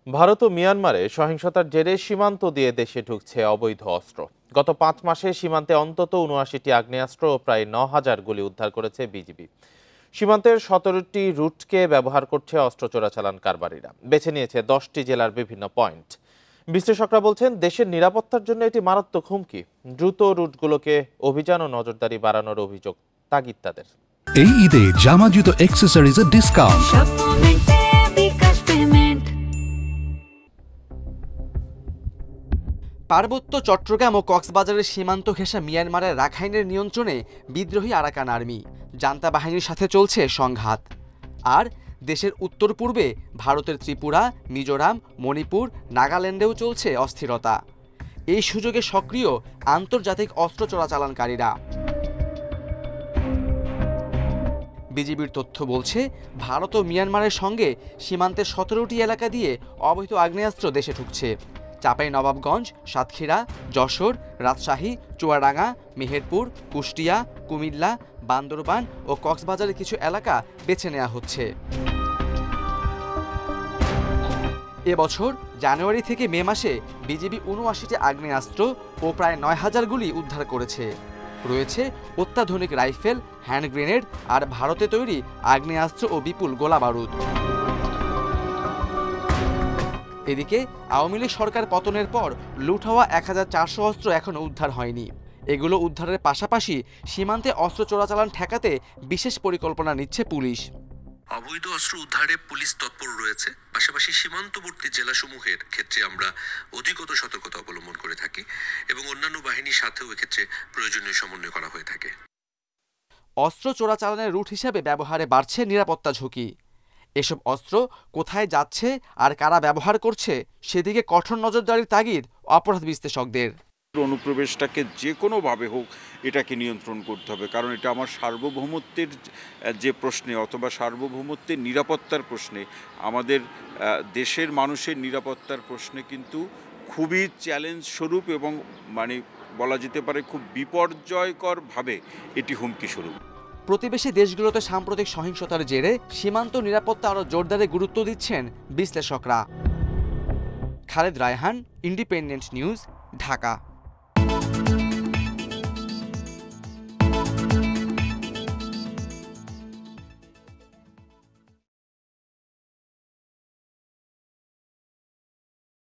ভারত ও মিয়ানমারে সহিংসতার জেরে সীমান্ত দিয়ে দেশে ঢুকছে অবৈধ অস্ত্র। গত 5 মাসে সীমান্তে অন্তত ৭৯টি আগ্নেয়াস্ত্র ও প্রায় ৯,০০০ গুলি উদ্ধার করেছে বিজিবি। সীমান্তের ১৭টি রুটকে ব্যবহার করছে অস্ত্র চোরাচালান কারবারিরা। বেছে নিয়েছে 10টি জেলার বিভিন্ন পয়েন্ট। বিশ্লেষকরা বলছেন, দেশের নিরাপত্তার জন্য এটি মারাত্মক হুমকি। দ্রুত রুটগুলোকে অভিযান ও নজরদারি বাড়ানোর অভিযোগ তাগিদ তাদের। এই ঈদে জামা জুতো অ্যাক্সেসরিজের ডিসকাউন্ট। পার্বত্য চট্টগ্রাম ও কক্সবাজারের সীমান্ত ঘেঁষা মিয়ানমারের রাখাইনের নিয়ন্ত্রণে বিদ্রোহী আরাকান আর্মি জান্তা বাহিনীর সাথে চলছে সংঘাত। আর দেশের উত্তর পূর্বে ভারতের ত্রিপুরা, মিজোরাম, মণিপুর, নাগাল্যান্ডেও চলছে অস্থিরতা। এই সুযোগে সক্রিয় আন্তর্জাতিক অস্ত্র চোরাচালানকারীরা। বিজিবির তথ্য বলছে, ভারত ও মিয়ানমারের সঙ্গে সীমান্তের ১৭টি এলাকা দিয়ে অবৈধ আগ্নেয়াস্ত্র দেশে ঢুকছে। চাঁপাইনবাবগঞ্জ, সাতক্ষীরা, যশোর, রাজশাহী, চুয়াডাঙ্গা, মেহেরপুর, কুষ্টিয়া, কুমিল্লা, বান্দরবান ও কক্সবাজারের কিছু এলাকা বেছে নেওয়া হচ্ছে। এবছর জানুয়ারি থেকে মে মাসে বিজিবি ৭৯টি আগ্নেয়াস্ত্র ও প্রায় ৯,০০০ গুলি উদ্ধার করেছে। রয়েছে অত্যাধুনিক রাইফেল, হ্যান্ড গ্রেনেড আর ভারতে তৈরি আগ্নেয়াস্ত্র ও বিপুল গোলাবারুদ। এদিকে আওয়ামী লীগ সরকার পতনের পর লুট হওয়া ১,৪০০ অস্ত্র এখনও উদ্ধার হয়নি। এগুলো উদ্ধারের পাশাপাশি সীমান্তে অস্ত্র চোরাচালান ঠেকাতে বিশেষ পরিকল্পনা নিচ্ছে পুলিশ। অবৈধ অস্ত্র উদ্ধারে পুলিশ তৎপর রয়েছে। পাশাপাশি সীমান্তবর্তী জেলাসমূহের ক্ষেত্রে আমরা অধিকতর সতর্কতা অবলম্বন করে থাকি এবং অন্যান্য বাহিনীর সাথেও এক্ষেত্রে প্রয়োজনীয় সমন্বয় করা হয়ে থাকে। অস্ত্র চোরাচালানের রুট হিসেবে ব্যবহারে বাড়ছে নিরাপত্তা ঝুঁকি। এসব অস্ত্র কোথায় যাচ্ছে আর কারা ব্যবহার করছে সেদিকে কঠোর নজরদারির তাগিদ অপরাধ বিশ্লেষকদের। অনুপ্রবেশটাকে যে কোনোভাবে হোক এটাকে নিয়ন্ত্রণ করতে হবে, কারণ এটা আমার সার্বভৌমত্বের যে প্রশ্নে অথবা সার্বভৌমত্বের নিরাপত্তার প্রশ্নে, আমাদের দেশের মানুষের নিরাপত্তার প্রশ্নে কিন্তু খুবই চ্যালেঞ্জ স্বরূপ এবং বলা যেতে পারে খুব বিপর্যয়করভাবে এটি হুমকি স্বরূপ। প্রতিবেশী দেশগুলোতে সাম্প্রতিক সহিংসতার জেরে সীমান্ত নিরাপত্তা আরও জোরদারে গুরুত্ব দিচ্ছেন বিশ্লেষকরা। Khaled Raihan, independent news, Dhaka.